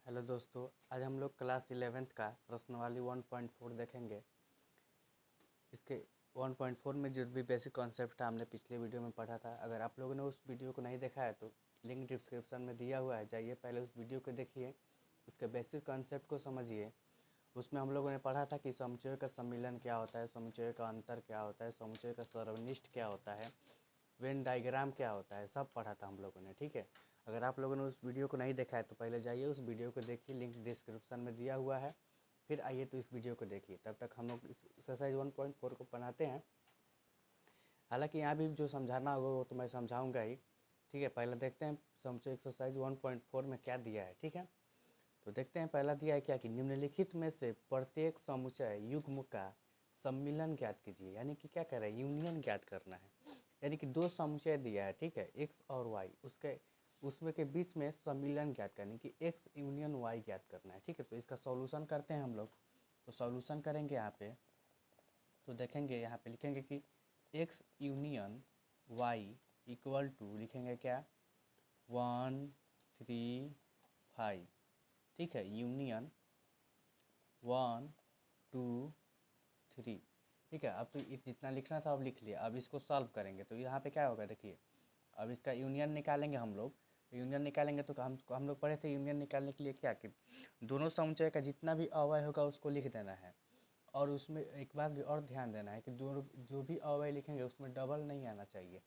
Hello दोस्तों, आज हम लोग क्लास 11th का प्रश्नवाली 1.4 देखेंगे। इसके 1.4 में जो भी बेसिक कॉन्सेप्ट था हमने पिछले वीडियो में पढ़ा था। अगर आप लोगों ने उस वीडियो को नहीं देखा है तो लिंक डिस्क्रिप्शन में दिया हुआ है, जाइए पहले उस वीडियो को देखिए, उसके बेसिक कॉन्सेप्ट को समझिए। उसमें हम लोगों ने पढ़ा था कि समुच्चय का सम्मिलन क्या होता है, समुच्चय का अंतर क्या होता है, समुच्चय का सर्वनिष्ठ क्या होता है, वेन डायग्राम क्या होता है, सब पढ़ा था हम लोगों ने। ठीक है, अगर आप लोगों ने उस वीडियो को नहीं देखा है तो पहले जाइए उस वीडियो को देखिए, लिंक डिस्क्रिप्शन में दिया हुआ है। फिर आइए तो इस वीडियो को देखिए। तब तक हम लोग इस एक्सरसाइज 1.4 को बनाते हैं। हालांकि यहाँ भी जो समझाना होगा वो तो मैं समझाऊंगा ही। ठीक है, पहले देखते हैं समुच्चय एक्सरसाइज 1.4 में क्या दिया है। ठीक है, तो देखते हैं पहला दिया है क्या कि निम्नलिखित में से प्रत्येक समुच्चय युग्म का सम्मिलन ज्ञात कीजिए। यानी कि क्या कर रहे हैं, यूनियन ज्ञात करना है। यानी कि दो समुच्चय दिया है, ठीक है, एक्स और वाई, उसमें के बीच में सम्मिलन ज्ञात करने की एक्स यूनियन वाई ज्ञात करना है। ठीक है, तो इसका सॉल्यूशन करते हैं हम लोग। तो सॉल्यूशन करेंगे यहाँ पे, तो देखेंगे यहाँ पे लिखेंगे कि x union y equal to लिखेंगे क्या 1 3 5। ठीक है, यूनियन 1 2 3। ठीक है, अब तो जितना लिखना था अब लिख लिया। अब इसको सॉल्व करेंगे तो यहाँ पे क्या होगा देखिए, अब इसका यूनियन निकालेंगे हम लोग। यूनियन निकालेंगे तो हम लोग पढ़े थे यूनियन निकालने के लिए क्या कि दोनों समुच्चय का जितना भी अवयव होगा उसको लिख देना है। और उसमें एक बात और ध्यान देना है कि जो भी अवयव लिखेंगे उसमें डबल नहीं आना चाहिए।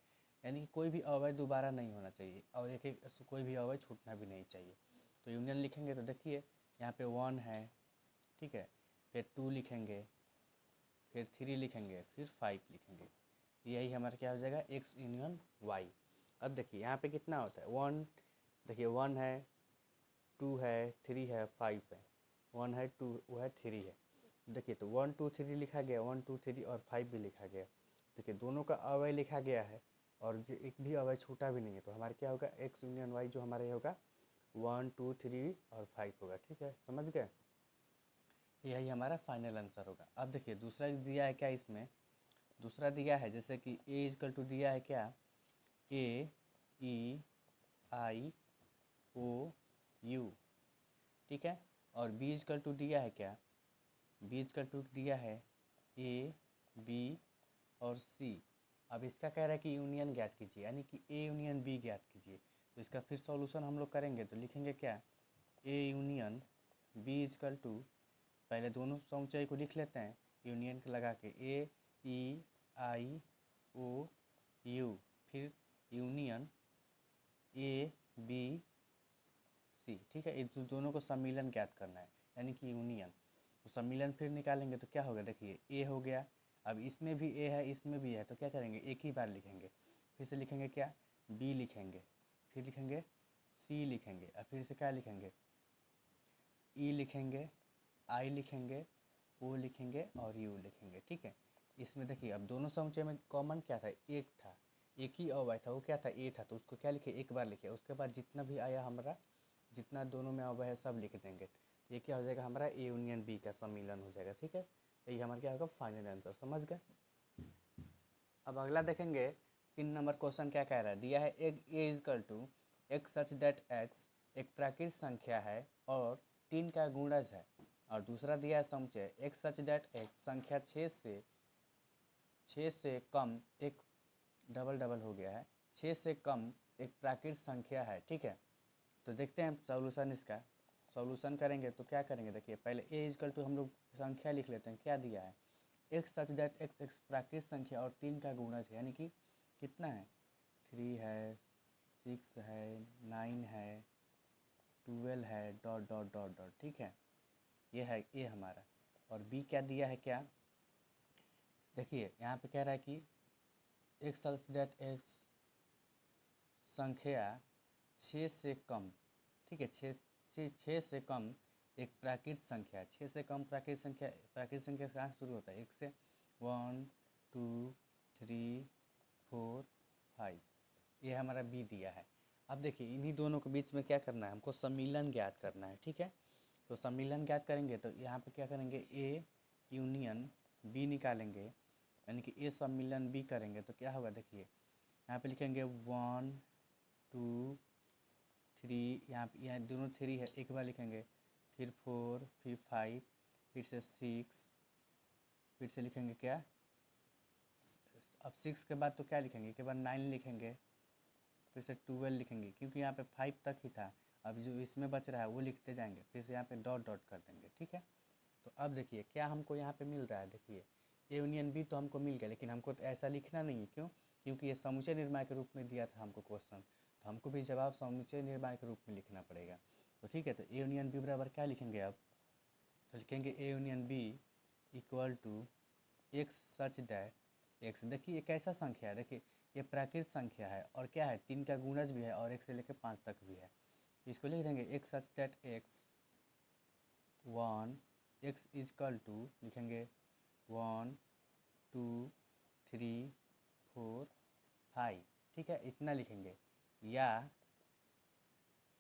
यानी कि कोई भी अवयव दोबारा नहीं होना चाहिए और एक कोई भी अवयव छूटना भी नहीं चाहिए। तो यूनियन लिखेंगे तो देखिए यहाँ पे 1 है, ठीक है, फिर 2 लिखेंगे, फिर 3 लिखेंगे, फिर 5 लिखेंगे। यही हमारा क्या हो जाएगा, एक्स यूनियन वाई। अब देखिए यहाँ पे कितना होता है 1, देखिए 1 है, 2 है, 3 है, 5 है। 1 है, 2 वो है, 3 है। देखिए तो 1 2 3 लिखा गया, 1 2 3 और 5 भी लिखा गया। देखिए दोनों का अवयव लिखा गया है और जो एक भी अवयव छूटा भी नहीं है। तो हमारा क्या होगा, एक्स यूनियन वाई जो हमारा ये होगा 1 2 3 और 5 होगा। ठीक है, समझ गए, यही हमारा फाइनल आंसर होगा। अब देखिए दूसरा दिया है क्या, इसमें दूसरा दिया है जैसे कि ए इजकल टू दिया है क्या, ए ई आई ओ यू। ठीक है, और बी इजकल टू दिया है क्या, बी इजकल टू दिया है ए बी और सी। अब इसका कह रहा है कि यूनियन ज्ञात कीजिए, यानी कि ए यूनियन बी ज्ञात कीजिए। तो इसका फिर सॉल्यूशन हम लोग करेंगे तो लिखेंगे क्या, A union B is equal to, पहले दोनों समुच्चय को लिख लेते हैं यूनियन के लगा के, ए ई आई ओ यू, फिर यूनियन ए बी सी। ठीक है, इन दोनों को सम्मिलन ज्ञात करना है, यानी कि यूनियन। तो सम्मिलन फिर निकालेंगे तो क्या होगा, देखिए ए हो गया, अब इसमें भी ए है इसमें भी है, तो क्या करेंगे एक ही बार लिखेंगे। फिर से लिखेंगे क्या, बी लिखेंगे, फिर लिखेंगे सी लिखेंगे, और फिर से क्या लिखेंगे, ई लिखेंगे, आई लिखेंगे, ओ लिखेंगे और यू लिखेंगे। ठीक है, इसमें देखिए अब दोनों समुच्चय में कॉमन क्या था, एक था, एक ही अवयव था, वो क्या था ए था, तो उसको क्या लिखे एक बार लिखे। उसके बाद जितना भी आया हमारा, जितना दोनों में अवयव है सब लिख देंगे। तो ये क्या हो जाएगा हमारा ए यूनियन बी का सम्मिलन हो जाएगा। ठीक है, तो ये हमारा क्या होगा फाइनल आंसर, समझ गए। अब अगला देखेंगे 3 नंबर क्वेश्चन क्या कह रहा है, दिया है एक A is equal to x such that x एक प्राकृत संख्या है और 3 का गुणज है। और दूसरा दिया है समुच्चय एक्स सच दैट एक्स संख्या 6 से कम एक डबल डबल हो गया है, 6 से कम एक प्राकृत संख्या है। ठीक है, तो देखते हैं सॉल्यूशन इसका। सॉल्यूशन करेंगे तो क्या करेंगे, देखिए पहले ए इजकल टू हम लोग संख्या लिख लेते हैं, क्या दिया है एक्स सच दैट एक्स एक प्राकृत संख्या और 3 का गुणज है, यानी कि कितना है 3 है, 6 है, 9 है, 12 है, डॉट डॉट डॉट डॉट। ठीक है, ये है ए हमारा। और बी क्या दिया है क्या, देखिए यहाँ पे कह रहा है कि एक्स सच दैट एक्स संख्या 6 से कम, ठीक है, 6 से कम एक प्राकृत संख्या, 6 से कम प्राकृत संख्या कहाँ से शुरू होता है, एक से 1 2 3 4 5। ये हमारा बी दिया है। अब देखिए इन्हीं दोनों के बीच में क्या करना है, हमको सम्मिलन ज्ञात करना है। ठीक है, तो सम्मिलन ज्ञात करेंगे तो यहाँ पे क्या करेंगे, ए यूनियन बी निकालेंगे, यानी कि ए सम्मिलन बी करेंगे तो क्या होगा, देखिए यहाँ पे लिखेंगे 1 2 यहाँ दोनों 3 है, एक बार लिखेंगे, फिर 4, फिर 5, फिर से 6, फिर से लिखेंगे क्या, अब 6 के बाद तो क्या लिखेंगे, के बाद 9 लिखेंगे, फिर से 12 लिखेंगे, क्योंकि यहाँ पे 5 तक ही था। अब जो इसमें बच रहा है वो लिखते जाएंगे, फिर से यहाँ पे डॉट डॉट कर देंगे, ठीक है। तो अब देखिए क्या हमको यहाँ पे मिल रहा है, देखिए ए यूनियन बी तो हमको मिल गया, लेकिन हमको तो ऐसा लिखना नहीं है, क्यों, क्योंकि ये समुच्चय निर्माण के रूप में दिया था हमको क्वेश्चन, तो हमको भी जवाब समुच्चय निर्माण के रूप में लिखना पड़ेगा। तो ठीक है, तो ए यूनियन बी बराबर क्या लिखेंगे अब, तो लिखेंगे A union B equal to x such that x. देखिए ये कैसा संख्या है, देखिए ये प्राकृत संख्या है और क्या है, 3 का गुणज भी है और 1 से लेकर 5 तक भी है। इसको लिख देंगे x such that x 1, x equal to लिखेंगे 1 2 3 4 5, ठीक है, इतना लिखेंगे, या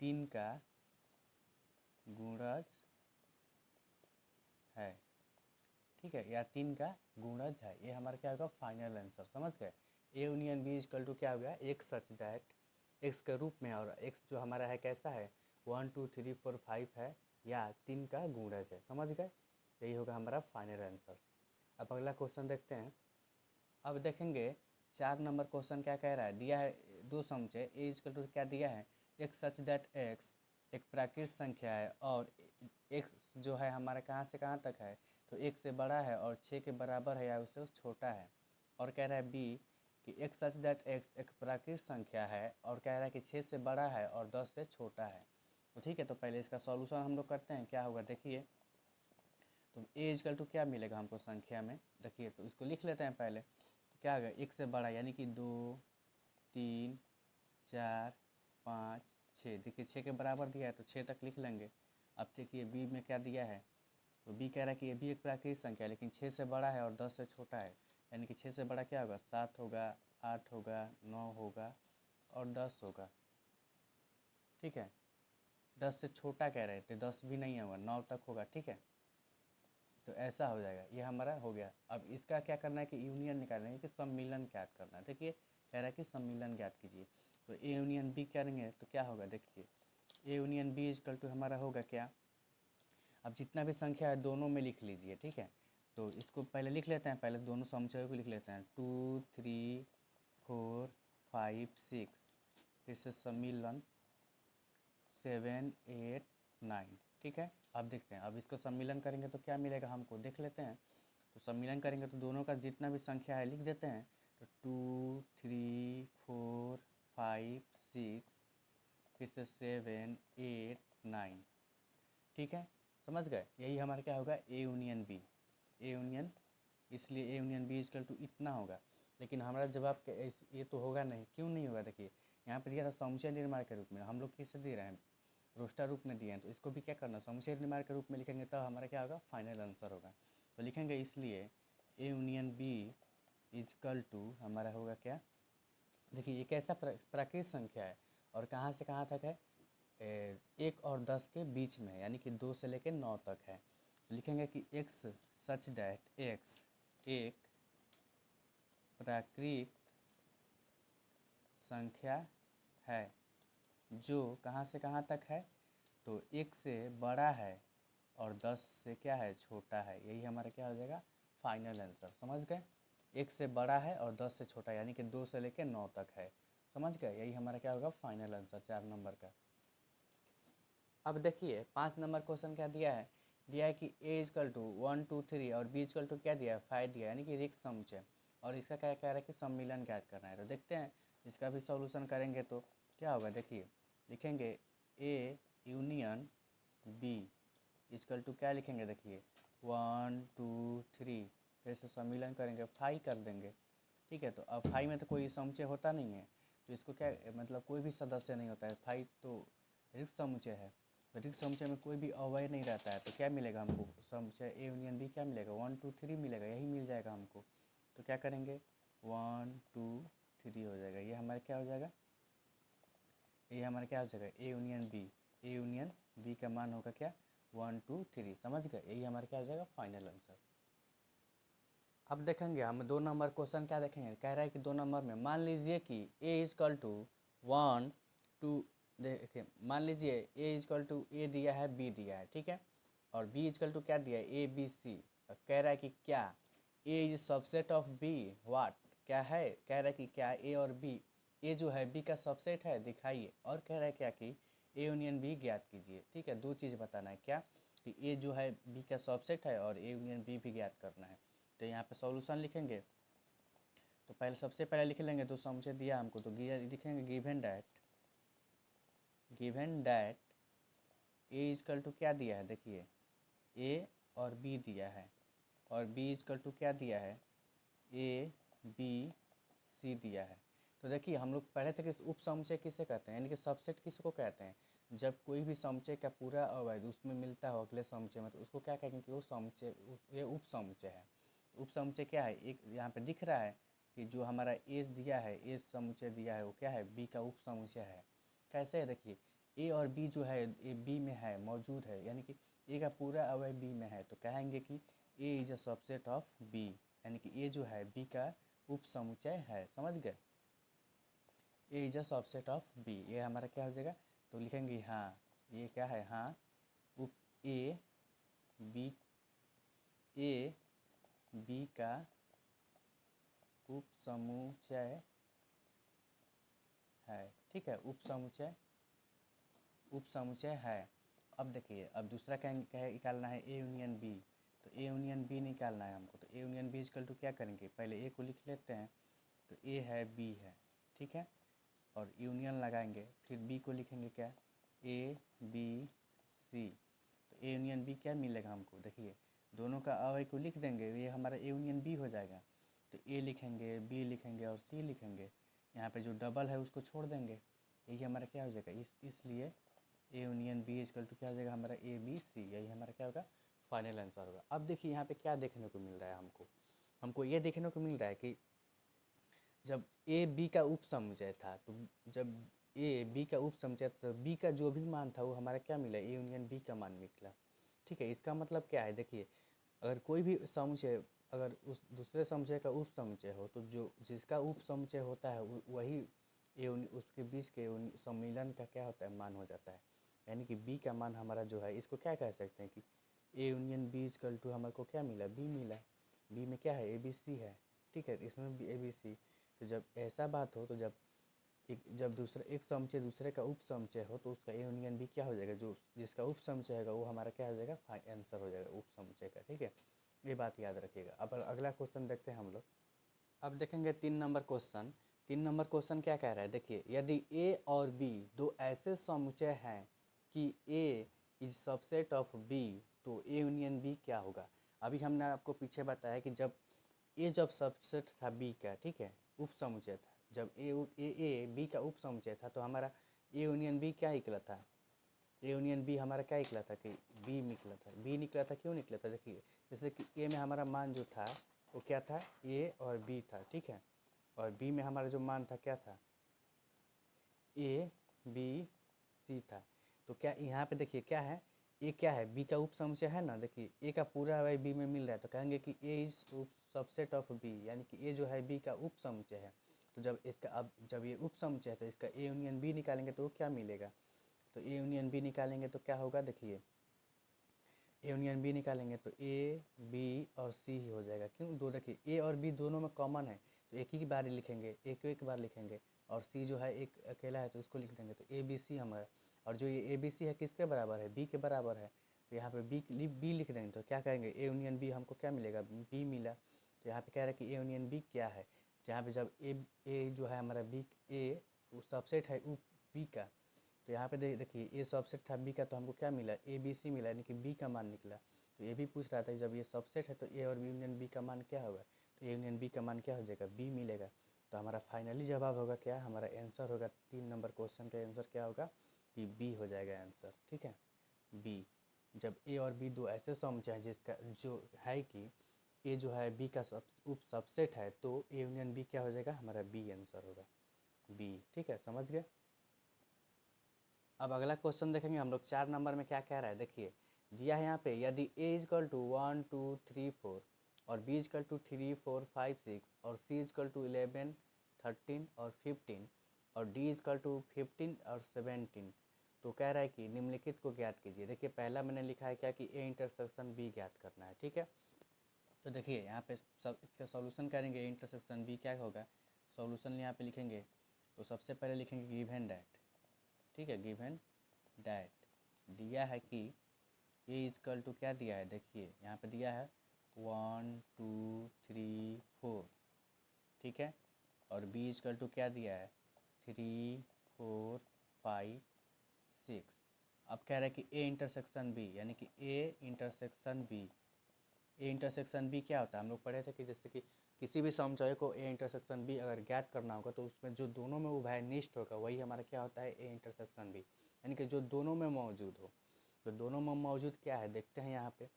3 का गुणज है, ठीक है, या 3 का गुणज है। ये हमारा क्या होगा, फाइनल आंसर, समझ गए। A union B is equal to क्या हो गया, एक्स सच दैट एक्स के रूप में, और एक्स जो हमारा है कैसा है, 1 2 3 4 5 है, या 3 का गुणज है, समझ गए। यही होगा हमारा फाइनल आंसर। अब अगला क्वेश्चन देखते हैं। अब देखेंगे 4 नंबर क्वेश्चन क्या कह रहा है, दिया है दो समुच्चय ए इजकल टू क्या दिया है, एक्स सच दैट एक्स एक प्राकृत संख्या है और एक्स जो है हमारा कहाँ से कहाँ तक है, तो 1 से बड़ा है और 6 के बराबर है या उससे छोटा है। और कह रहा है बी कि एक्स सच दैट एक्स एक प्राकृत संख्या है और कह रहा है कि 6 से बड़ा है और 10 से छोटा है। तो ठीक है, तो पहले इसका सॉल्यूशन हम लोग करते हैं, क्या होगा देखिए। तो ए इजकल टू क्या मिलेगा हमको संख्या में, देखिए तो इसको लिख लेते हैं पहले। तो क्या होगा, 1 से बड़ा यानी कि 2 3 4 5 6, देखिए 6 के बराबर दिया है तो 6 तक लिख लेंगे। अब देखिए बी में क्या दिया है, तो बी कह रहा है कि ये भी एक प्राकृतिक संख्या है लेकिन 6 से बड़ा है और 10 से छोटा है, यानी कि 6 से बड़ा क्या होगा, 7 होगा, 8 होगा, 9 होगा और 10 होगा, ठीक है। 10 से छोटा कह रहे थे, 10 भी नहीं होगा, 9 तक होगा, ठीक है। तो ऐसा हो जाएगा, ये हमारा हो गया। अब इसका क्या करना है कि यूनियन निकालना है कि सम्मिलन ज्ञात करना है। देखिए कह रहा है कि सम्मिलन ज्ञात कीजिए, तो ए यूनियन बी करेंगे तो क्या होगा, देखिए A union B is equal to हमारा होगा क्या, अब जितना भी संख्या है दोनों में लिख लीजिए, ठीक है। तो इसको पहले लिख लेते हैं, पहले दोनों समुच्चयों को लिख लेते हैं, 2 3 4 5 6, फिर से सम्मिलन 7 8 9, ठीक है। अब देखते हैं, अब इसको सम्मिलन करेंगे तो क्या मिलेगा हमको, देख लेते हैं। तो सम्मिलन करेंगे तो दोनों का जितना भी संख्या है लिख देते हैं, तो 2 3 4 5 6, फिर से 7 8 9, ठीक है, समझ गए। यही हमारा क्या होगा, A union B, A union, इसलिए A union B is equal to इतना होगा। लेकिन हमारा जवाब ये तो होगा नहीं, क्यों नहीं होगा, देखिए यहाँ पर दिया था समुच्चय निर्माण के रूप में, हम लोग किससे दे रहे हैं, रोस्टर रूप में दिए हैं, तो इसको भी क्या करना, समुच्चय निर्माण के रूप में लिखेंगे तब हमारा क्या होगा, फाइनल आंसर होगा। तो लिखेंगे इसलिए A union B is equal to हमारा होगा क्या, देखिए ये कैसा प्राकृत संख्या है और कहाँ से कहाँ तक है, 1 और 10 के बीच में है, यानी कि 2 से लेकर 9 तक है। तो लिखेंगे कि एक्स सच डैट एक्स एक प्राकृत संख्या है जो कहाँ से कहाँ तक है, तो 1 से बड़ा है और 10 से क्या है, छोटा है। यही हमारा क्या हो जाएगा, फाइनल आंसर, समझ गए। 1 से बड़ा है और 10 से छोटा यानी कि 2 से लेकर 9 तक है, समझ गए। यही हमारा क्या होगा, फाइनल आंसर 4 नंबर का। अब देखिए 5 नंबर क्वेश्चन क्या दिया है, दिया है कि ए इजकल टू 1 2 3 और बी इजकल टू क्या दिया है, 5 दिया है, यानी कि रिक्त समुच्चय, और इसका क्या कह रहा है कि सम्मिलन ज्ञात करना है। तो देखते हैं इसका भी सॉल्यूशन करेंगे तो क्या होगा, देखिए लिखेंगे A union B is equal to क्या लिखेंगे, देखिए 1 2 3, फिर से सम्मिलन करेंगे 5 कर देंगे, ठीक है। तो अब 5 में तो कोई समुच्चय होता नहीं है, तो इसको क्या मतलब कोई भी सदस्य नहीं होता है, 5 तो रिक्त समुच्चय है, तो रिक्त समुच्चय में कोई भी अवयव नहीं रहता है, तो क्या मिलेगा हमको, समुच्चय ए यूनियन बी क्या मिलेगा, 1 2 3 मिलेगा, यही मिल जाएगा हमको। तो क्या करेंगे 1 2 3 हो जाएगा, ये हमारा क्या हो जाएगा, ये हमारा क्या हो जाएगा, A union B, A union B का मान होगा क्या 1 2 3, समझ गए। यही हमारा क्या हो जाएगा, फाइनल आंसर। अब देखेंगे हम 2 नंबर क्वेश्चन क्या देखेंगे, कह रहा है कि 2 नंबर में मान लीजिए कि ए इजकल टू 1 2 देखिए मान लीजिए ए इजकल टू ए दिया है, बी दिया है, ठीक है, और बी इजकल टू क्या दिया है, ए बी सी। कह रहा है कि क्या A is subset of B, what, क्या है, कह रहा है कि क्या ए और बी, ए जो है बी का सबसेट है दिखाइए, और कह रहा है क्या कि ए यूनियन बी ज्ञात कीजिए। ठीक है, दो चीज़ बताना है, क्या कि ए जो है बी का सबसेट है और ए यूनियन बी भी ज्ञात करना है। तो यहाँ पे सॉल्यूशन लिखेंगे, तो पहले सबसे पहले लिख लेंगे, तो समझे दिया हमको, तो लिखेंगे given that A is equal to क्या दिया है, देखिए ए और बी दिया है, और बी इजकल टू क्या दिया है, ए बी सी दिया है। तो देखिए हम लोग पढ़े थे कि उप समुच्चय किसे कहते हैं, यानी कि सबसेट किसको कहते हैं, जब कोई भी समुच्चय का पूरा अवयव उसमें मिलता हो अगले समुच्चय में, तो उसको क्या कहेंगे कि वो समुच्चय, ये उप समुच्चय है। उप समुच्चय क्या है, एक यहाँ पे दिख रहा है कि जो हमारा ए दिया है, ए समुच्चय दिया है, वो क्या है, बी का उप समुच्चय है। कैसे है, देखिए ए और बी जो है ए बी में है, मौजूद है, यानी कि ए का पूरा अवयव बी में है, तो कहेंगे कि A is a subset of B, यानी कि ए जो है बी का उप समुच्चय है। समझ गए, A is a subset of B, ये हमारा क्या हो जाएगा, तो लिखेंगे हाँ, ये क्या है, हाँ उप ए बी का उप समुच्चय है। ठीक है, उप समुच्चय है। अब देखिए, अब दूसरा क्या निकालना है, ए यूनियन बी, तो ए यूनियन बी निकालना है हमको। तो A union B is equal to क्या करेंगे, पहले ए को लिख लेते हैं, तो ए है बी है, ठीक है, और यूनियन लगाएंगे, फिर बी को लिखेंगे क्या, ए बी सी। तो ए यूनियन बी क्या मिलेगा हमको, देखिए दोनों का अवयव को लिख देंगे, ये हमारा ए यूनियन बी हो जाएगा। तो ए लिखेंगे, बी लिखेंगे और सी लिखेंगे, यहाँ पे जो डबल है उसको छोड़ देंगे, यही हमारा क्या हो जाएगा, इसलिए A union B is equal to क्या हो जाएगा हमारा, ए बी सी, यही हमारा क्या होगा, फाइनल आंसर होगा। अब देखिए यहाँ पे क्या देखने को मिल रहा है हमको ये देखने को मिल रहा है कि जब ए बी का उप समुच्चय था, तो जब ए बी का उप समुच्चय था, तो बी का जो भी मान था वो हमारा क्या मिला, ए यूनियन बी का मान निकला। ठीक है, इसका मतलब क्या है, देखिए अगर कोई भी समुच्चय अगर उस दूसरे समुच्चय का उप समुच्चय हो, तो जो जिसका उप समुच्चय होता है वही उसके बीच के सम्मिलन का क्या होता है, मान हो जाता है। यानी कि बी का मान हमारा जो है, इसको क्या कह सकते हैं कि A union B is equal to हमारे को क्या मिला, बी मिला। बी में क्या है, ए बी सी है। ठीक है, इसमें भी ए बी सी। तो जब ऐसा बात हो, तो जब दूसरा एक समुच्चय दूसरे का उप समुच्चय हो, तो उसका ए यूनियन बी क्या हो जाएगा, जो जिसका उप समुच्चय होगा वो हमारा क्या हो जाएगा, आंसर हो जाएगा उप समुच्चय का। ठीक है, ये बात याद रखिएगा। अब अगला क्वेश्चन देखते हैं हम लोग। अब देखेंगे 3 नंबर क्वेश्चन। 3 नंबर क्वेश्चन क्या कह रहा है, देखिए यदि ए और बी दो ऐसे समुच्चय हैं कि A is subset of B, तो ए यूनियन बी क्या होगा। अभी हमने आपको पीछे बताया कि जब सबसेट था बी का, ठीक है, उप समुच्चय था, जब ए बी का उप समुच्चय था, तो हमारा ए यूनियन बी क्या निकला था, ए यूनियन बी हमारा क्या निकला था कि बी निकला था। बी निकला था, क्यों निकला था, देखिए जैसे कि ए में हमारा मान जो था वो क्या था, ए और बी था, ठीक है, और बी में हमारा जो मान था क्या था, ए बी सी था। तो क्या यहाँ पे देखिए क्या है, ए क्या है, बी का उप समुच्चय है ना, देखिए ए का पूरा अवयव बी में मिल रहा है, तो कहेंगे कि A is subset of B, यानी कि ए जो है बी का उप समुच्चय है। तो जब ये उप समुच्चय है, तो इसका ए यूनियन बी निकालेंगे तो वो क्या मिलेगा, तो ए यूनियन बी निकालेंगे तो क्या होगा, देखिए ए यूनियन बी निकालेंगे तो ए बी और सी ही हो जाएगा। क्यों, दो देखिए ए और बी दोनों में कॉमन है, तो एक ही बार लिखेंगे, एक बार लिखेंगे, और सी जो है एक अकेला है तो इसको लिख देंगे, तो ए बी सी हमारा। और जो ये ए बी सी है किसके बराबर है, बी के बराबर है, तो यहाँ पे बी लिख देंगे, तो क्या कहेंगे, ए यूनियन बी हमको क्या मिलेगा, बी मिला। तो यहाँ पे कह रहा है कि ए यूनियन बी क्या है, जहाँ पे जब ए जो है हमारा बी, ए सबसेट है बी का, तो यहाँ पे देखिए ए सबसेट था बी का, तो हमको क्या मिला, ए बी सी मिला, यानी कि बी का मान निकला। तो ये भी पूछ रहा था जब ये सबसेट है तो ए और बी यूनियन बी का मान क्या होगा, तो ए यूनियन बी का मान क्या हो जाएगा, बी मिलेगा। तो हमारा फाइनली जवाब होगा क्या, हमारा आंसर होगा 3 नंबर क्वेश्चन का आंसर क्या होगा, कि बी हो जाएगा आंसर। ठीक है, बी। जब ए और बी दो ऐसे समुच्चय हैं जिसका जो है कि ए जो है बी का उप सबसेट है, तो ए यूनियन बी क्या हो जाएगा, हमारा बी आंसर होगा, बी। ठीक है, समझ गए। अब अगला क्वेश्चन देखेंगे हम लोग, 4 नंबर में क्या कह रहा है, देखिए दिया है यहाँ पे, यदि ए इजकल टू 1 2 3 4 और बी इजकल टू 3 4 5 6 और सी इजकल टू 11 13 और 15, और डी इजकल टू 15 और 17। तो कह रहा है कि निम्नलिखित को ज्ञात कीजिए। देखिए पहला मैंने लिखा है क्या कि ए इंटरसेक्शन बी ज्ञात करना है, ठीक है। तो देखिए यहाँ पे सब इसका सॉल्यूशन करेंगे, ए इंटरसेक्शन बी क्या होगा, सॉल्यूशन यहाँ पे लिखेंगे। तो सबसे पहले लिखेंगे गिवन डैट, ठीक है, गिवन डैट दिया है कि ए इजकल टू क्या दिया है, देखिए यहाँ पे दिया है 1 2 3 4, ठीक है। और बी इजकल टू क्या दिया है 3 4 5 6। अब कह रहा है कि ए इंटरसेक्शन बी, यानी कि A intersection B, A intersection B क्या होता है, हम लोग पढ़े थे कि जैसे कि किसी भी समचौए को ए इंटरसेक्शन बी अगर ज्ञात करना होगा तो उसमें जो दोनों में उभयनिष्ठ होगा वही हमारा क्या होता है, ए इंटरसेक्शन बी, यानी कि जो दोनों में मौजूद हो। तो दोनों में मौजूद क्या है देखते हैं यहाँ पे।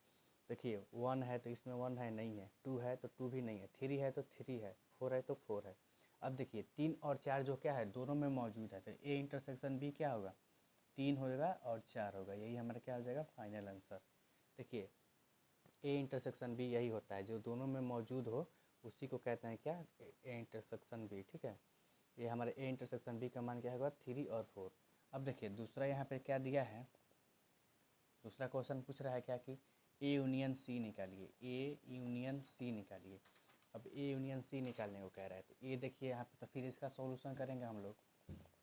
देखिए 1 है तो इसमें 1 है नहीं है, 2 है तो 2 भी नहीं है, 3 है तो 3 है, 4 है तो 4 है। अब देखिए 3 और 4 जो क्या है दोनों में मौजूद है, तो ए इंटरसेक्शन बी क्या होगा, 3 होगा और 4 होगा, यही हमारा क्या हो जाएगा फाइनल आंसर। देखिए ए इंटरसेक्शन बी यही होता है, जो दोनों में मौजूद हो उसी को कहते हैं क्या, ए इंटरसेक्शन बी, ठीक है। ये हमारे ए इंटरसेक्शन बी का मान क्या होगा 3 और 4। अब देखिए दूसरा यहाँ पे क्या दिया है, दूसरा क्वेश्चन पूछ रहा है क्या कि ए यूनियन सी निकालिए, ए यूनियन सी निकालिए। अब ए यूनियन सी निकालने को कह रहा है, तो ये देखिए यहाँ पे, तो फिर इसका सॉल्यूशन करेंगे हम लोग।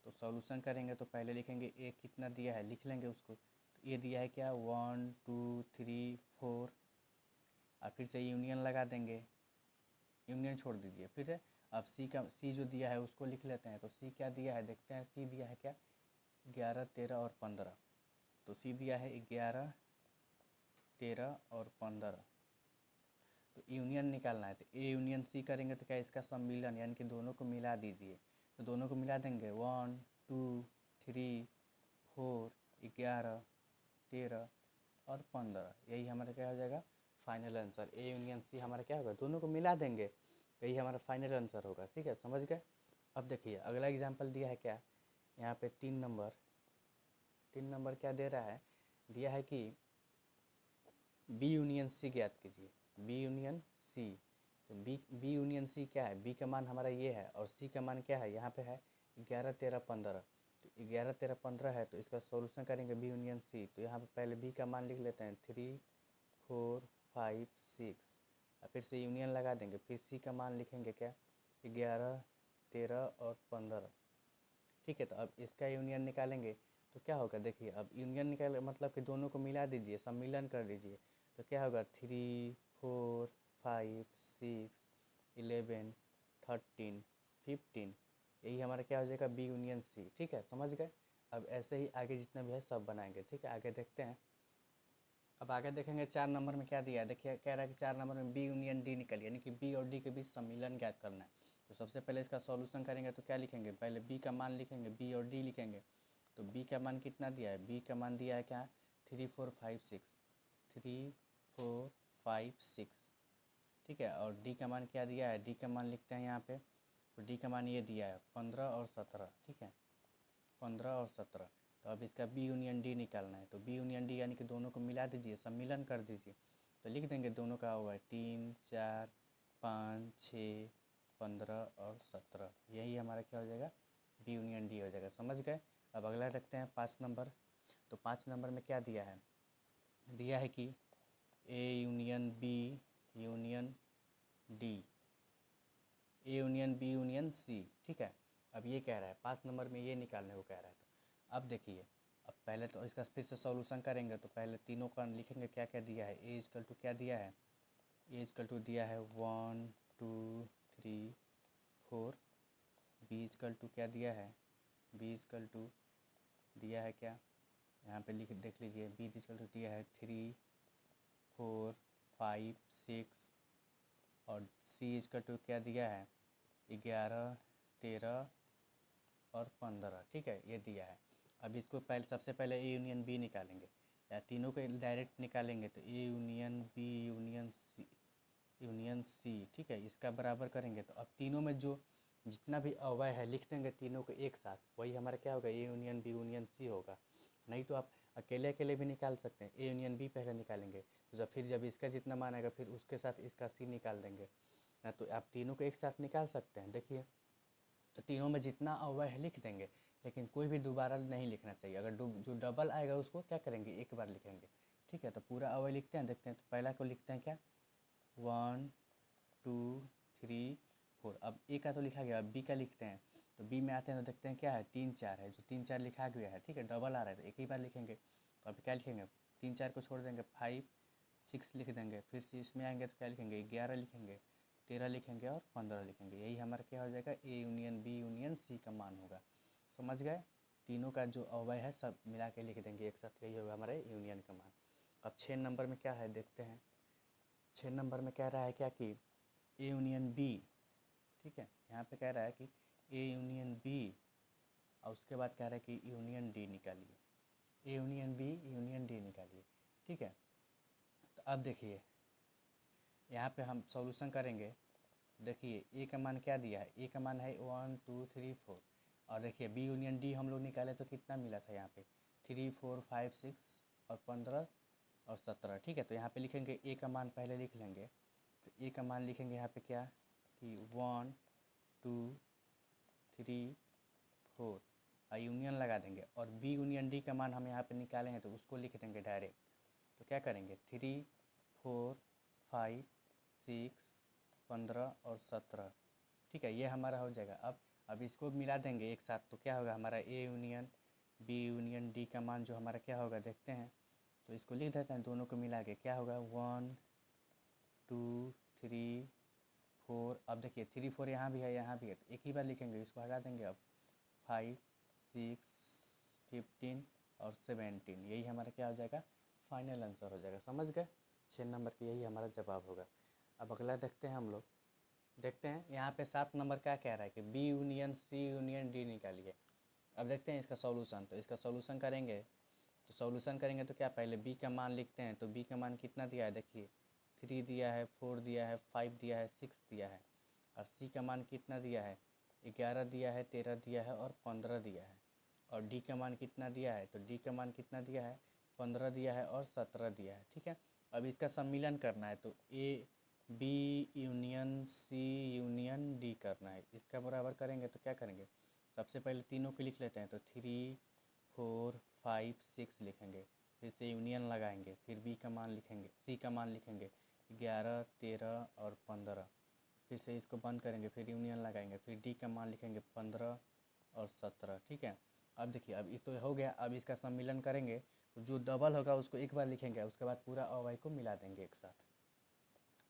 तो सॉल्यूशन करेंगे तो पहले लिखेंगे ए कितना दिया है, लिख लेंगे उसको। तो ये दिया है क्या 1 2 3 4, और फिर से यूनियन लगा देंगे, यूनियन छोड़ दीजिए। फिर अब सी जो दिया है उसको लिख लेते हैं। तो सी क्या दिया है देखते हैं, सी दिया है क्या 11 13 और 15। तो सी दिया है 11 13 और 15। तो यूनियन निकालना है, तो ए यूनियन सी करेंगे तो क्या इसका सम्मिलन, यानी कि दोनों को मिला दीजिए। तो दोनों को मिला देंगे 1 2 3 4 11 13 और 15, यही हमारा क्या हो जाएगा final answer. A union C हमारा क्या होगा, दोनों को मिला देंगे, यही हमारा फाइनल आंसर होगा, ठीक है, समझ गए। अब देखिए अगला एग्जांपल दिया है क्या, यहाँ पे 3 नंबर क्या दे रहा है, दिया है कि बी यूनियन सी ज्ञात कीजिए, बी यूनियन सी। तो बी यूनियन सी क्या है, बी का मान हमारा ये है और सी का मान क्या है, यहाँ पे है 11 13 15। तो 11 13 15 है, तो इसका सॉल्यूशन करेंगे बी यूनियन सी। तो यहाँ पे पहले बी का मान लिख लेते हैं 3 4 5 6, और फिर से यूनियन लगा देंगे। फिर सी का मान लिखेंगे क्या 11 13 और 15, ठीक है। तो अब इसका यूनियन निकालेंगे तो क्या होगा, देखिए अब यूनियन निकाल मतलब कि दोनों को मिला दीजिए, सम्मिलन कर दीजिए। तो क्या होगा 3 4 5 6 11 13 15, यही हमारा क्या हो जाएगा बी यूनियन सी, ठीक है, समझ गए। अब ऐसे ही आगे जितना भी है सब बनाएंगे, ठीक है, आगे देखते हैं। अब आगे देखेंगे 4 नंबर में क्या दिया है, देखिए कह रहा है कि 4 नंबर में बी यूनियन डी निकलिए, यानी कि बी और डी के बीच सम्मिलन ज्ञात करना है। तो सबसे पहले इसका सॉल्यूशन करेंगे तो क्या लिखेंगे, पहले बी का मान लिखेंगे, बी और डी लिखेंगे। तो बी का मान कितना दिया है, बी का मान दिया है क्या 3 4 5 6, 3 4 5 6, ठीक है। और डी का मान क्या दिया है, डी का मान लिखते हैं यहाँ पे। तो डी का मान ये दिया है 15 और 17, ठीक है, 15 और 17। तो अब इसका बी यूनियन डी निकालना है। तो बी यूनियन डी यानी कि दोनों को मिला दीजिए, सम्मिलन कर दीजिए। तो लिख देंगे दोनों का हुआ है 3 4 5 6 15 और 17, यही हमारा क्या हो जाएगा बी यूनियन डी हो जाएगा, समझ गए। अब अगला रखते हैं 5 नंबर। तो 5 नंबर में क्या दिया है, दिया है कि A union B union D, A union B union C, ठीक है। अब ये कह रहा है 5 नंबर में ये निकालने को कह रहा है। तो अब देखिए, अब पहले तो इसका फिर से सॉल्यूशन करेंगे। तो पहले तीनों का लिखेंगे क्या क्या दिया है, ए इजकल टू क्या दिया है, ए इजकल टू दिया है 1 2 3 4। बी इजकल टू क्या दिया है, बी इजकल टू दिया है क्या, यहाँ पे लिख देख लीजिए, बी इजकल टू दिया है 3 4 5 6, और सी इजकल टू क्या दिया है 11 13 और 15, ठीक है, ये दिया है। अब इसको पहले सबसे पहले ए यूनियन बी निकालेंगे, या तीनों को डायरेक्ट निकालेंगे। तो A union B union C, ठीक है, इसका बराबर करेंगे। तो अब तीनों में जो जितना भी अवयव है लिख देंगे तीनों को एक साथ, वही हमारा क्या होगा A union B union C होगा। नहीं तो आप अकेले अकेले भी निकाल सकते हैं, ए यूनियन बी पहले निकालेंगे, तो जब इसका जितना मान आएगा फिर उसके साथ इसका सी निकाल देंगे ना। तो आप तीनों को एक साथ निकाल सकते हैं, देखिए तो तीनों में जितना अव्यय है लिख देंगे, लेकिन कोई भी दोबारा नहीं लिखना चाहिए। अगर जो डबल आएगा उसको क्या करेंगे, एक बार लिखेंगे। ठीक है, तो पूरा अव्यय लिखते हैं, देखते हैं। तो पहला को लिखते हैं क्या, 1 2 3 4। अब ए का तो लिखा गया, अब बी का लिखते हैं। तो बी में आते हैं तो देखते हैं क्या है, 3 4 है, जो 3 4 लिखा गया है। ठीक है, डबल आ रहा है तो एक ही बार लिखेंगे। तो अब क्या लिखेंगे, 3 4 को छोड़ देंगे, 5 6 लिख देंगे। फिर से इसमें आएंगे तो क्या लिखेंगे, 11 लिखेंगे, 13 लिखेंगे और 15 लिखेंगे। यही हमारा क्या हो जाएगा, A union B union C का मान होगा। समझ गए, तीनों का जो अव्यय है सब मिला के लिख देंगे एक साथ, यही होगा हमारे यूनियन का मान। अब 6 नंबर में क्या है देखते हैं। 6 नंबर में कह रहा है क्या कि ए यूनियन बी। ठीक है, यहाँ पे कह रहा है कि ए यूनियन बी, और उसके बाद कह रहा है कि यूनियन डी निकालिए। A union B union D निकालिए। ठीक है, तो अब देखिए यहाँ पे हम सॉल्यूशन करेंगे। देखिए ए का मान क्या दिया है, ए का मान है 1 2 3 4। और देखिए बी यूनियन डी हम लोग निकाले तो कितना मिला था यहाँ पे, 3 4 5 6 और 15 और 17। ठीक है, तो यहाँ पे लिखेंगे ए का मान पहले लिख लेंगे। तो ए का मान लिखेंगे यहाँ पे क्या कि 1 2 3 4 और यूनियन लगा देंगे। और बी यूनियन डी का मान हम यहाँ पे निकाले हैं तो उसको लिख देंगे डायरेक्ट। तो क्या करेंगे, 3 4 5 6 15 और 17। ठीक है, ये हमारा हो जाएगा। अब इसको मिला देंगे एक साथ तो क्या होगा, हमारा A union B union D का मान जो हमारा क्या होगा देखते हैं। तो इसको लिख देते हैं, दोनों को मिला के क्या होगा, 1 2 3 4। अब देखिए 3 4 यहाँ भी है यहाँ भी है, तो एक ही बार लिखेंगे, इसको हटा देंगे। अब 5 6 15 और 17, यही हमारा क्या हो जाएगा, फाइनल आंसर हो जाएगा। समझ गए, 6 नंबर की यही हमारा जवाब होगा। अब अगला देखते हैं हम लोग। देखते हैं यहाँ पे 7 नंबर क्या कह रहा है कि B union C union D निकालिए। अब देखते हैं इसका सॉल्यूशन। तो इसका सॉल्यूशन करेंगे, तो सॉल्यूशन करेंगे तो क्या, पहले बी का मान लिखते हैं। तो बी का मान कितना दिया है देखिए, 3 दिया है, 4 दिया है, 5 दिया है, 6 दिया है। और सी का मान कितना दिया है, 11 दिया है, 13 दिया है और 15 दिया है। और डी का मान कितना दिया है, तो डी का मान कितना दिया है, 15 दिया है और 17 दिया है। ठीक है, अब इसका सम्मिलन करना है। तो A B union C union D करना है। इसका बराबर करेंगे तो क्या करेंगे, सबसे पहले तीनों को लिख लेते हैं। तो 3 4 5 6 लिखेंगे, फिर से यूनियन लगाएंगे, फिर बी का मान लिखेंगे, सी का मान लिखेंगे 11 13 और 15। फिर से इसको बंद करेंगे, फिर यूनियन लगाएंगे, फिर डी का मान लिखेंगे 15 और 17। ठीक है, अब देखिए अब ये तो हो गया। अब इसका सम्मिलन करेंगे तो जो डबल होगा उसको एक बार लिखेंगे, उसके बाद पूरा अवयव को मिला देंगे एक साथ।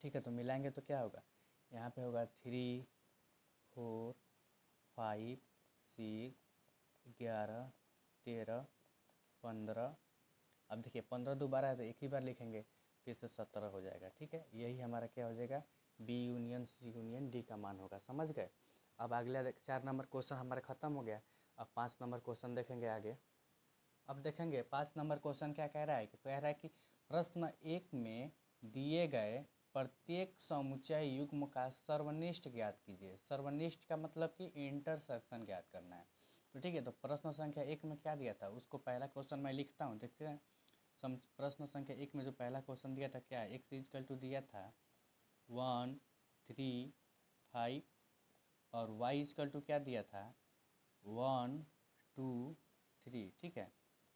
ठीक है, तो मिलाएंगे तो क्या होगा, यहाँ पे होगा 3 4 5 6 11 13 15। अब देखिए 15 दोबारा है तो एक ही बार लिखेंगे, फिर से 17 हो जाएगा। ठीक है, यही हमारा क्या हो जाएगा, B union C union D का मान होगा। समझ गए। अब अगला 4 नंबर क्वेश्चन हमारा ख़त्म हो गया। अब 5 नंबर क्वेश्चन देखेंगे आगे। अब देखेंगे 5 नंबर क्वेश्चन क्या कह रहा है, कि कह रहा है कि प्रश्न 1 में दिए गए प्रत्येक समुच्चय युग्म का सर्वनिष्ठ ज्ञात कीजिए। सर्वनिष्ठ का मतलब कि इंटरसेक्शन ज्ञात करना है। तो ठीक है, तो प्रश्न संख्या 1 में क्या दिया था उसको पहला क्वेश्चन मैं लिखता हूँ, देखते हैं। प्रश्न संख्या 1 में जो पहला क्वेश्चन दिया था क्या है, एक्स इजकल टू दिया था 1 3 5 और वाई इजकल टू क्या दिया था 1 2 3। ठीक है,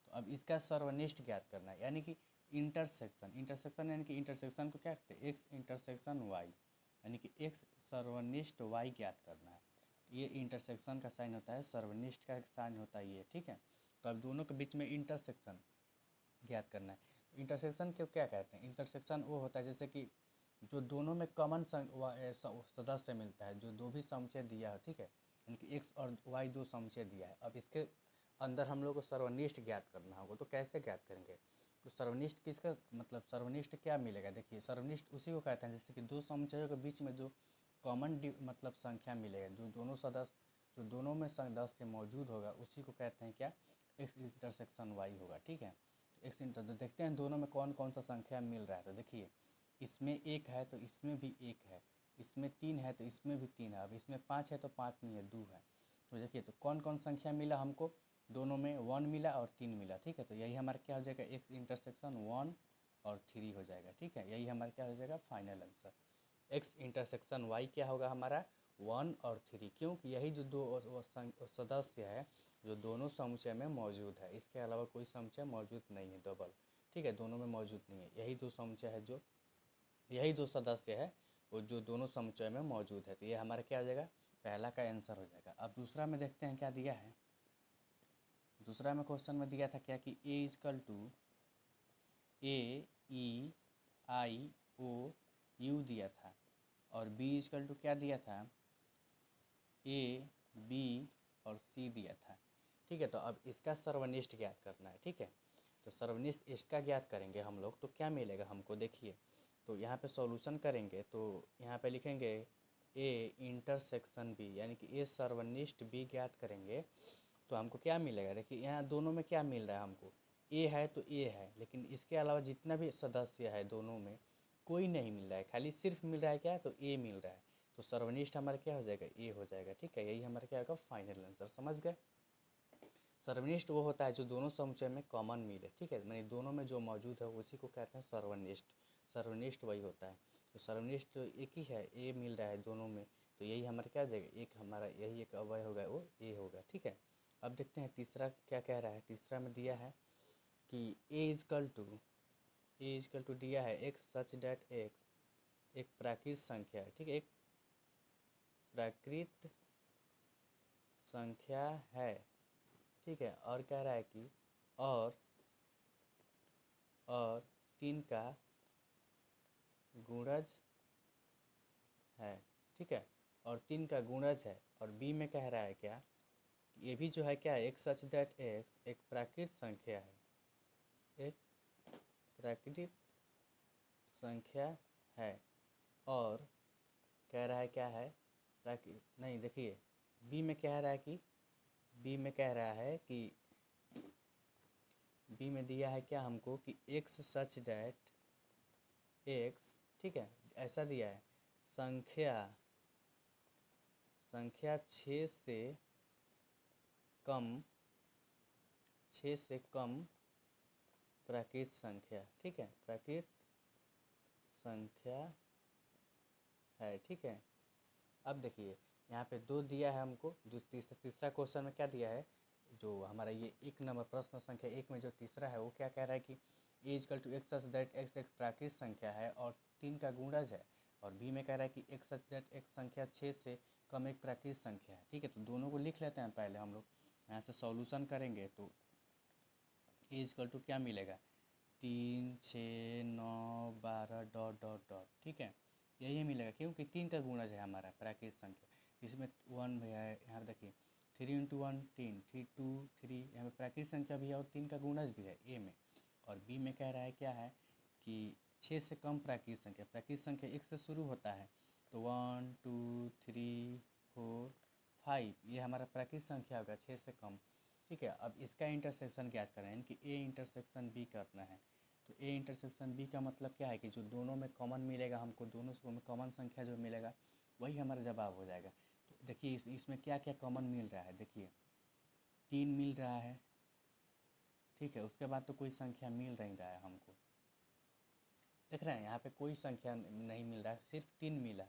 तो अब इसका सर्वनिष्ठ ज्ञात करना है, यानी कि इंटरसेक्शन। इंटरसेक्शन यानी कि इंटरसेक्शन को क्या कहते हैं, एक्स इंटरसेक्शन वाई, यानी कि एक्स सर्वनिष्ठ वाई ज्ञात करना है। ये इंटरसेक्शन का साइन होता है, सर्वनिष्ठ का साइन होता है ये। ठीक है, तो अब दोनों के बीच में इंटरसेक्शन ज्ञात करना है। इंटरसेक्शन को क्या कहते हैं, इंटरसेक्शन वो होता है जैसे कि जो दोनों में कॉमन सदस्य मिलता है, जो दो भी समुच्चय दिया है। ठीक है, यानी कि एक्स और वाई दो समुच्चय दिया है। अब इसके अंदर हम लोग को सर्वनिष्ठ ज्ञात करना होगा, तो कैसे ज्ञात करेंगे, तो सर्वनिष्ठ किसका मतलब, सर्वनिष्ठ क्या मिलेगा, देखिए सर्वनिष्ठ उसी को कहते हैं जैसे कि दो समुच्चयों के बीच में जो कॉमन मतलब संख्या मिलेगा, जो दोनों सदस्य जो दोनों में सदस्य मौजूद होगा उसी को कहते हैं क्या, एक्स इंटरसेक्शन वाई होगा। ठीक है, एक्स इंटर, तो देखते हैं दोनों में कौन कौन सा संख्या मिल रहा है। तो देखिए इसमें 1 है तो इसमें भी 1 है, इसमें 3 है तो इसमें भी 3 है, अब इसमें 5 है तो 5 नहीं है 2 है। तो देखिए तो कौन कौन संख्या मिला हमको, दोनों में 1 मिला और 3 मिला। ठीक है, तो यही हमारा क्या हो जाएगा, एक्स इंटरसेक्शन 1 और 3 हो जाएगा। ठीक है, यही हमारा क्या हो जाएगा final answer. X intersection y क्या होगा हमारा 1 और 3, क्योंकि यही जो दो सदस्य है जो दोनों समुच्चय में मौजूद है, इसके अलावा कोई समुच्चय मौजूद नहीं है डबल, ठीक है, दोनों में मौजूद नहीं है, यही दो समुच्चय है जो यही दो सदस्य है वो जो दोनों समुच्चय में मौजूद है। तो ये हमारा क्या हो जाएगा, पहला का आंसर हो जाएगा। अब दूसरा में देखते हैं क्या दिया है। दूसरा में क्वेश्चन में दिया था क्या कि A is equal to A E I O U दिया था, और बी इजकल टू क्या दिया था, ए बी और सी दिया था, ठीक है। तो अब इसका सर्वनिष्ठ ज्ञात करना है, ठीक है। तो सर्वनिष्ठ इसका ज्ञात करेंगे हम लोग, तो क्या मिलेगा हमको, देखिए। तो यहाँ पे सॉल्यूशन करेंगे तो यहाँ पे लिखेंगे ए इंटरसेक्शन बी, यानी कि ए सर्वनिष्ठ बी ज्ञात करेंगे तो हमको क्या मिलेगा। देखिए यहाँ दोनों में क्या मिल रहा है हमको, ए है तो ए है, लेकिन इसके अलावा जितना भी सदस्य है दोनों में कोई नहीं मिल रहा है, खाली सिर्फ मिल रहा है क्या, तो ए मिल रहा है। तो सर्वनिष्ठ हमारा क्या हो जाएगा, ए हो जाएगा, ठीक है। यही हमारा क्या होगा, फाइनल आंसर, समझ गए। सर्वनिष्ठ वो होता है जो दोनों समुच्चय में कॉमन मिले, ठीक है, यानी दोनों में जो मौजूद है उसी को कहते हैं सर्वनिष्ठ। सर्वनिष्ठ वही होता है। तो सर्वनिष्ठ एक ही है, ए मिल रहा है दोनों में, तो यही हमारा क्या हो जाएगा, एक हमारा यही एक अवयव होगा, वो ए होगा, ठीक है। अब देखते हैं तीसरा क्या कह रहा है। तीसरा में दिया है कि ए इजकल टू दिया है एक्स सच डैट एक्स एक प्राकृत संख्या है, ठीक है, एक प्राकृत संख्या है, ठीक है। और कह रहा है कि और 3 का गुणज है, ठीक है, और 3 का गुणज है। और बी में कह रहा है क्या, ये भी जो है क्या है, एक सच दैट एक्स एक प्राकृत संख्या है, एक प्राकृतिक संख्या है। और कह रहा है क्या है, नहीं देखिए, बी में कह रहा है कि बी में कह रहा है कि बी में दिया है क्या हमको कि एक्स सच डैट एक्स, ठीक है, ऐसा दिया है संख्या 6 से कम प्राकृत संख्या, ठीक है, प्राकृत संख्या है, ठीक है। अब देखिए यहाँ पे 2 दिया है हमको, जो तीसरा क्वेश्चन में क्या दिया है, जो हमारा ये 1 नंबर प्रश्न संख्या 1 में जो तीसरा है वो क्या कह रहा है कि A is equal to x such that x एक प्राकृत संख्या है और 3 का गुणज है। और बी में कह रहा है कि एक्स सच दैट एक्स संख्या 6 से कम एक प्राकृत संख्या है, ठीक है। तो दोनों को लिख लेते हैं पहले हम लोग, यहाँ से सॉल्यूशन करेंगे तो ए इजकल टू क्या मिलेगा, 3 6 9 12 डॉट डॉट डॉट, ठीक है, यही मिलेगा क्योंकि 3 का गुणज है हमारा प्राकृत संख्या। इसमें 1 भी है, यहाँ पर देखिए 3 इंटू 1 3 3 2 3, यहाँ पर प्राकृत संख्या भी है और 3 का गुणज भी है ए में। और बी में कह रहा है क्या है कि 6 से कम प्राकृत संख्या 1 से शुरू होता है, तो 1 2 3 4 5 ये हमारा प्राकृत संख्या होगा 6 से कम, ठीक है। अब इसका इंटरसेक्शन ज्ञात करना है, कि ए इंटरसेक्शन बी करना है। तो ए इंटरसेक्शन बी का मतलब क्या है कि जो दोनों में कॉमन मिलेगा हमको, दोनों में कॉमन संख्या जो मिलेगा वही हमारा जवाब हो जाएगा। तो देखिए इसमें क्या क्या कॉमन मिल रहा है, देखिए 3 मिल रहा है, ठीक है, उसके बाद तो कोई संख्या मिल नहीं रहा है हमको, देख रहे हैं यहाँ पे कोई संख्या नहीं मिल रहा है, सिर्फ 3 मिला।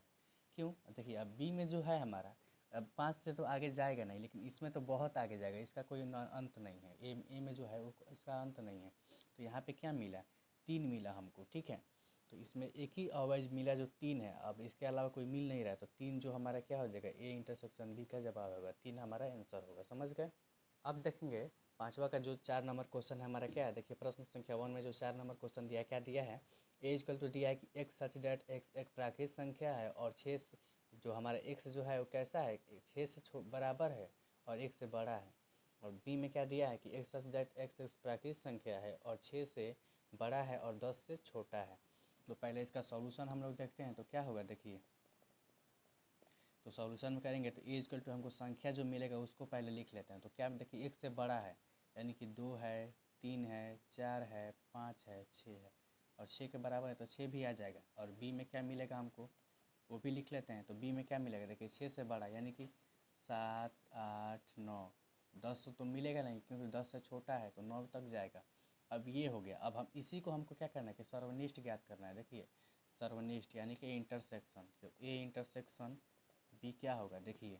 क्यों, देखिए अब बी में जो है हमारा, अब 5 से तो आगे जाएगा नहीं, लेकिन इसमें तो बहुत आगे जाएगा, इसका कोई अंत नहीं है, ए में जो है वो इसका अंत नहीं है। तो यहाँ पे क्या मिला, 3 मिला हमको, ठीक है। तो इसमें एक ही अवयव मिला जो 3 है, अब इसके अलावा कोई मिल नहीं रहा है, तो 3 जो हमारा क्या हो जाएगा, ए इंटरसेक्शन बी का जवाब होगा, 3 हमारा आंसर होगा, समझ गए। अब देखेंगे पांचवा का जो 4 नंबर क्वेश्चन है हमारा क्या है, देखिए प्रश्न संख्या 1 में जो 4 नंबर क्वेश्चन दिया है क्या दिया है, ए इजकल टू दिया है कि एक्स सच डैट एक्स एक प्राकृत संख्या है और 6 जो हमारा एक्स जो है वो कैसा है, 6 से बराबर है और 1 से बड़ा है। और बी में क्या दिया है कि एक्स सच डैट एक्स एक प्राकृत संख्या है और 6 से बड़ा है और 10 से छोटा है। तो पहले इसका सॉल्यूशन हम लोग देखते हैं तो क्या होगा, देखिए तो सॉल्यूशन में करेंगे तो ए इजकल टू हमको संख्या जो मिलेगा उसको पहले लिख लेते हैं। तो क्या देखिए 1 से बड़ा है, यानी कि 2 है 3 है 4 है 5 है 6 है, और 6 के बराबर है तो 6 भी आ जाएगा। और बी में क्या मिलेगा हमको वो भी लिख लेते हैं। तो बी में क्या मिलेगा, देखिए 6 से बड़ा यानी कि 7 8 9, 10 तो मिलेगा नहीं क्योंकि 10 से छोटा है तो 9 तक जाएगा। अब ये हो गया। अब हम इसी को हमको क्या करना है कि सर्वनिष्ठ ज्ञात करना है। देखिए सर्वनिष्ठ यानी कि इंटरसेक्शन, तो ए इंटरसेक्शन बी क्या होगा। देखिए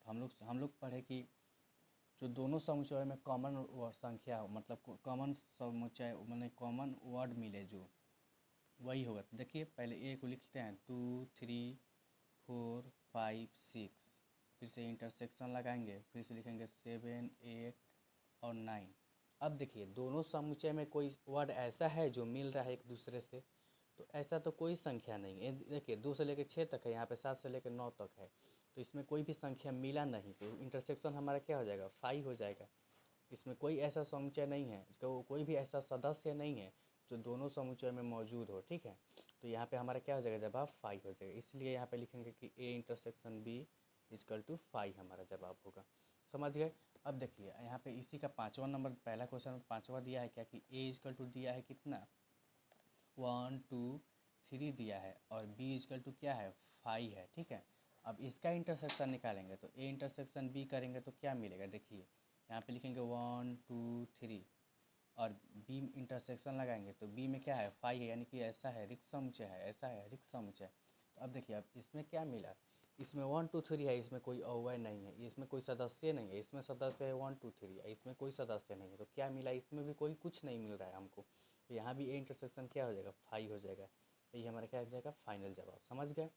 हम लोग पढ़े कि जो दोनों समुच्चयों में कॉमन संख्या हो, मतलब कॉमन समुच्चय मैंने कॉमन वर्ड मिले जो वही होगा। तो देखिए पहले ए को लिखते हैं 2 3 4 5 6, फिर से इंटरसेक्शन लगाएंगे, फिर से लिखेंगे 7 8 और 9। अब देखिए दोनों समुच्चय में कोई वर्ड ऐसा है जो मिल रहा है एक दूसरे से, तो ऐसा तो कोई संख्या नहीं है। देखिए 2 से लेकर 6 तक है, यहाँ पे 7 से लेकर 9 तक है, तो इसमें कोई भी संख्या मिला नहीं, तो इंटरसेक्शन हमारा क्या हो जाएगा, 5 हो जाएगा। इसमें कोई ऐसा समुच्चय नहीं है, इसका कोई भी ऐसा सदस्य नहीं है जो दोनों समुच्चय में मौजूद हो। ठीक है, तो यहाँ पे हमारा क्या हो जाएगा, जवाब 5 हो जाएगा। इसलिए यहाँ पे लिखेंगे कि A intersection B is equal to 5 हमारा जवाब होगा। समझ गए। अब देखिए यहाँ पे इसी का 5वां नंबर, पहला क्वेश्चन में 5वां दिया है क्या कि ए इजकल टू दिया है कितना 1 2 3 दिया है, और बी इजकल टू क्या है 5 है। ठीक है, अब इसका इंटरसेक्शन निकालेंगे, तो ए इंटरसेक्शन बी करेंगे तो क्या मिलेगा। देखिए यहाँ पे लिखेंगे 1 2 3 और बी इंटरसेक्शन लगाएंगे तो बी में क्या है 5 है, यानी कि ऐसा है रिक्त समुच्चय है, ऐसा है रिक्त समुच्चय। तो अब देखिए अब इसमें क्या मिला, इसमें 1 2 3 है, इसमें कोई अव्यय नहीं है, इसमें कोई सदस्य नहीं है, इसमें सदस्य है 1 2 3 है, इसमें कोई सदस्य नहीं है, तो क्या मिला, इसमें भी कोई कुछ नहीं मिल रहा है हमको। तो यहाँ भी ए इंटरसेक्शन क्या हो जाएगा 5 हो जाएगा। तो ये हमारा क्या हो जाएगा फाइनल जवाब। समझ गए।